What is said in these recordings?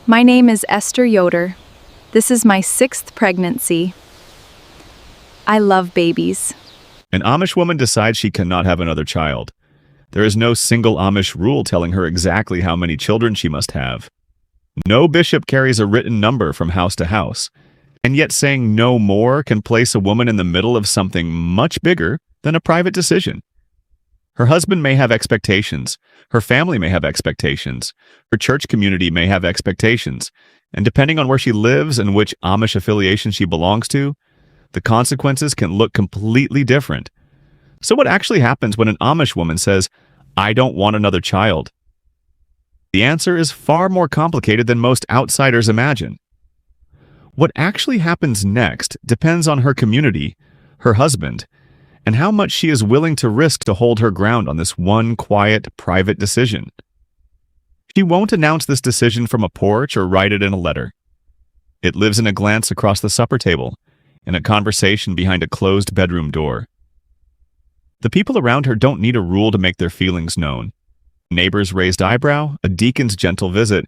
My name is Esther Yoder. This is my 6th pregnancy. I love babies. An Amish woman decides she cannot have another child. There is no single Amish rule telling her exactly how many children she must have. No bishop carries a written number from house to house. And yet saying no more can place a woman in the middle of something much bigger than a private decision. Her husband may have expectations, her family may have expectations, her church community may have expectations, and depending on where she lives and which Amish affiliation she belongs to, the consequences can look completely different. So what actually happens when an Amish woman says, "I don't want another child"? The answer is far more complicated than most outsiders imagine. What actually happens next depends on her community, her husband, and how much she is willing to risk to hold her ground on this one quiet, private decision. She won't announce this decision from a porch or write it in a letter. It lives in a glance across the supper table, in a conversation behind a closed bedroom door. The people around her don't need a rule to make their feelings known. Neighbor's raised eyebrow, a deacon's gentle visit,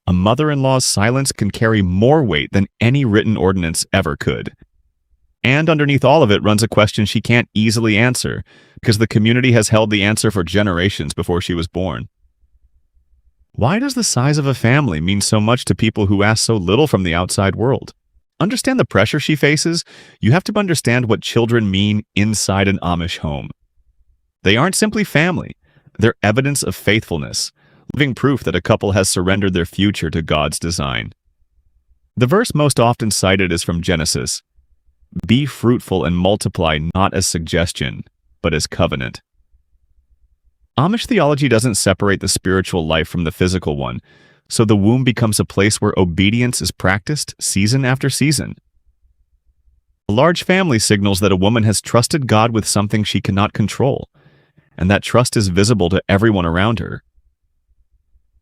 a mother-in-law's silence can carry more weight than any written ordinance ever could. And underneath all of it runs a question she can't easily answer, because the community has held the answer for generations before she was born. Why does the size of a family mean so much to people who ask so little from the outside world? Understand the pressure she faces. You have to understand what children mean inside an Amish home. They aren't simply family. They're evidence of faithfulness, living proof that a couple has surrendered their future to God's design. The verse most often cited is from Genesis. Be fruitful and multiply, not as suggestion, but as covenant. Amish theology doesn't separate the spiritual life from the physical one, so the womb becomes a place where obedience is practiced season after season. A large family signals that a woman has trusted God with something she cannot control, and that trust is visible to everyone around her.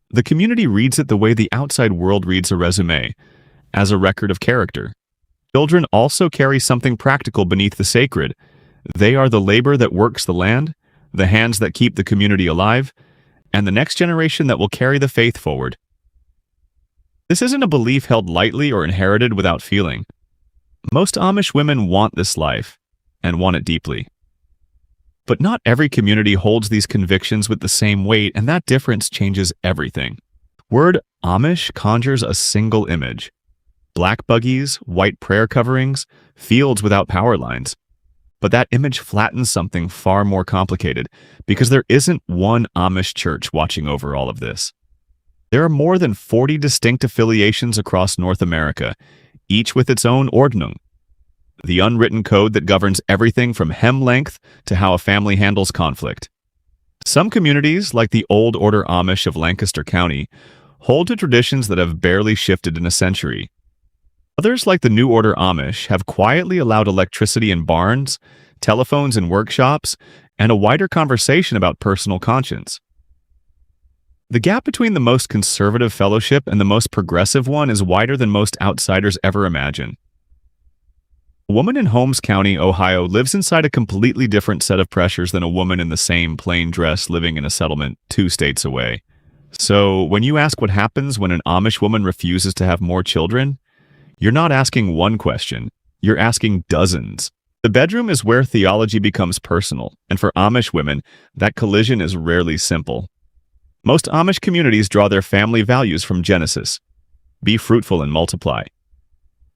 The community reads it the way the outside world reads a resume, as a record of character. Children also carry something practical beneath the sacred. They are the labor that works the land, the hands that keep the community alive, and the next generation that will carry the faith forward. This isn't a belief held lightly or inherited without feeling. Most Amish women want this life, and want it deeply. But not every community holds these convictions with the same weight, and that difference changes everything. Word Amish conjures a single image. Black buggies, white prayer coverings, fields without power lines. But that image flattens something far more complicated, because there isn't one Amish church watching over all of this. There are more than 40 distinct affiliations across North America, each with its own ordnung, the unwritten code that governs everything from hem length to how a family handles conflict. Some communities, like the Old Order Amish of Lancaster County, hold to traditions that have barely shifted in a century. Others, like the New Order Amish, have quietly allowed electricity in barns, telephones in workshops, and a wider conversation about personal conscience. The gap between the most conservative fellowship and the most progressive one is wider than most outsiders ever imagine. A woman in Holmes County, Ohio, lives inside a completely different set of pressures than a woman in the same plain dress living in a settlement 2 states away. So, when you ask what happens when an Amish woman refuses to have more children, you're not asking one question, you're asking dozens. The bedroom is where theology becomes personal, and for Amish women, that collision is rarely simple. Most Amish communities draw their family values from Genesis. Be fruitful and multiply.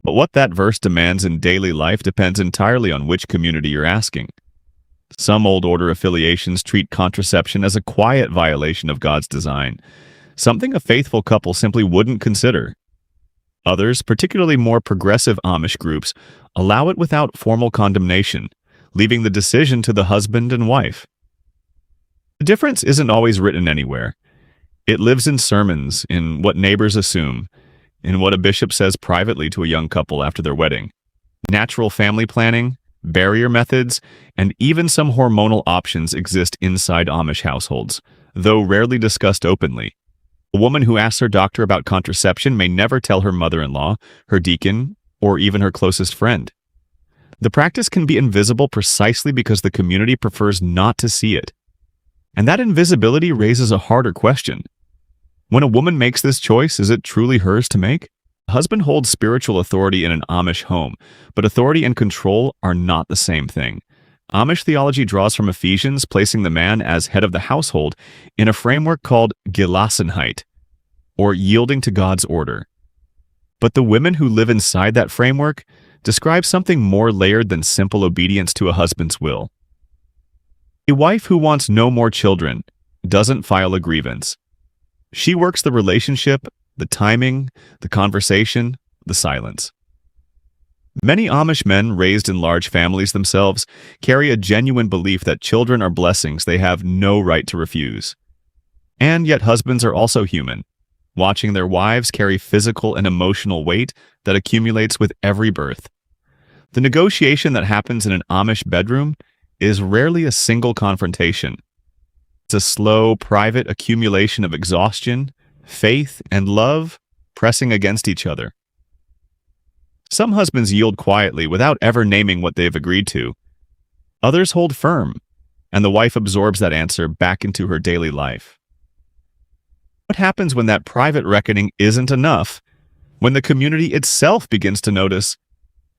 But what that verse demands in daily life depends entirely on which community you're asking. Some Old Order affiliations treat contraception as a quiet violation of God's design, something a faithful couple simply wouldn't consider. Others, particularly more progressive Amish groups, allow it without formal condemnation, leaving the decision to the husband and wife. The difference isn't always written anywhere. It lives in sermons, in what neighbors assume, in what a bishop says privately to a young couple after their wedding. Natural family planning, barrier methods, and even some hormonal options exist inside Amish households, though rarely discussed openly. A woman who asks her doctor about contraception may never tell her mother-in-law, her deacon, or even her closest friend. The practice can be invisible precisely because the community prefers not to see it. And that invisibility raises a harder question. When a woman makes this choice, is it truly hers to make? A husband holds spiritual authority in an Amish home, but authority and control are not the same thing. Amish theology draws from Ephesians, placing the man as head of the household in a framework called Gelassenheit, or yielding to God's order. But the women who live inside that framework describe something more layered than simple obedience to a husband's will. A wife who wants no more children doesn't file a grievance. She works the relationship, the timing, the conversation, the silence. Many Amish men raised in large families themselves carry a genuine belief that children are blessings they have no right to refuse. And yet husbands are also human, watching their wives carry physical and emotional weight that accumulates with every birth. The negotiation that happens in an Amish bedroom is rarely a single confrontation. It's a slow, private accumulation of exhaustion, faith, and love pressing against each other. Some husbands yield quietly without ever naming what they've agreed to. Others hold firm, and the wife absorbs that answer back into her daily life. What happens when that private reckoning isn't enough, when the community itself begins to notice,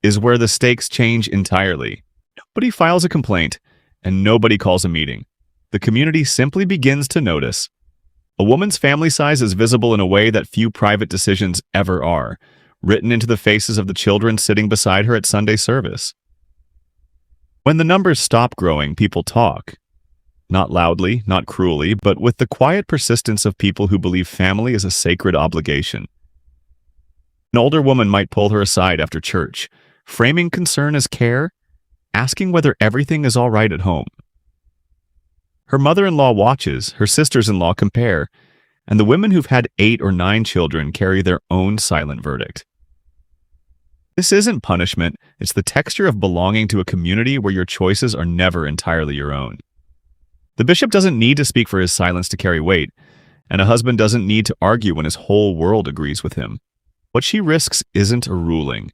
is where the stakes change entirely. Nobody files a complaint, and nobody calls a meeting. The community simply begins to notice. A woman's family size is visible in a way that few private decisions ever are, written into the faces of the children sitting beside her at Sunday service. When the numbers stop growing, people talk. Not loudly, not cruelly, but with the quiet persistence of people who believe family is a sacred obligation. An older woman might pull her aside after church, framing concern as care, asking whether everything is all right at home. Her mother-in-law watches, her sisters-in-law compare, and the women who've had 8 or 9 children carry their own silent verdict. This isn't punishment, it's the texture of belonging to a community where your choices are never entirely your own. The bishop doesn't need to speak for his silence to carry weight, and a husband doesn't need to argue when his whole world agrees with him. What she risks isn't a ruling.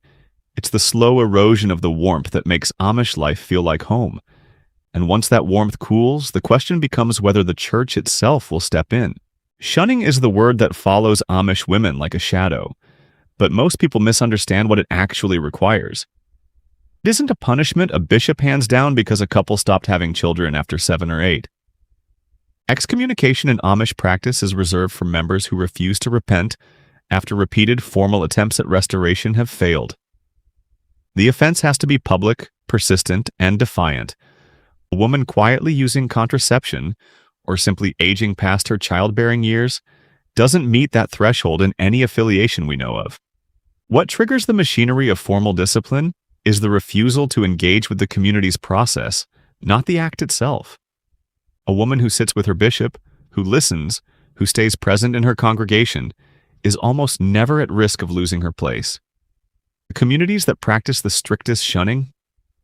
It's the slow erosion of the warmth that makes Amish life feel like home. And once that warmth cools, the question becomes whether the church itself will step in. Shunning is the word that follows Amish women like a shadow, but most people misunderstand what it actually requires. It isn't a punishment a bishop hands down because a couple stopped having children after 7 or 8. Excommunication in Amish practice is reserved for members who refuse to repent after repeated formal attempts at restoration have failed. The offense has to be public, persistent, and defiant. A woman quietly using contraception, or simply aging past her childbearing years, doesn't meet that threshold in any affiliation we know of. What triggers the machinery of formal discipline is the refusal to engage with the community's process, not the act itself. A woman who sits with her bishop, who listens, who stays present in her congregation, is almost never at risk of losing her place. The communities that practice the strictest shunning,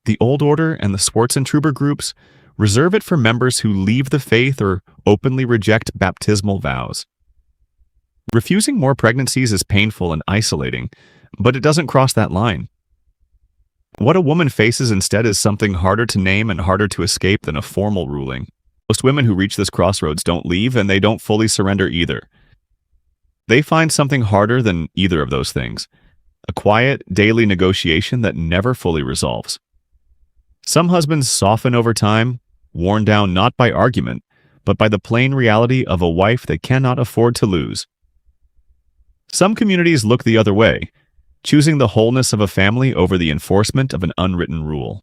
the Old Order and the Swartzentruber groups, reserve it for members who leave the faith or openly reject baptismal vows. Refusing more pregnancies is painful and isolating, but it doesn't cross that line. What a woman faces instead is something harder to name and harder to escape than a formal ruling. Most women who reach this crossroads don't leave, and they don't fully surrender either. They find something harder than either of those things, a quiet, daily negotiation that never fully resolves. Some husbands soften over time, worn down not by argument, but by the plain reality of a wife they cannot afford to lose. Some communities look the other way, choosing the wholeness of a family over the enforcement of an unwritten rule.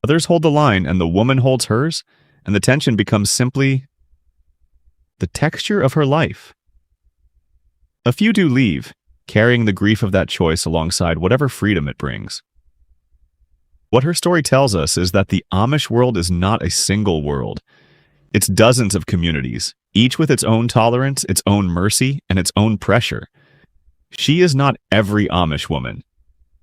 Others hold the line, and the woman holds hers, and the tension becomes simply the texture of her life. A few do leave, carrying the grief of that choice alongside whatever freedom it brings. What her story tells us is that the Amish world is not a single world. It's dozens of communities, each with its own tolerance, its own mercy, and its own pressure. She is not every Amish woman,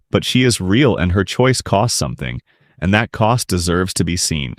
but she is real, and her choice costs something, and that cost deserves to be seen.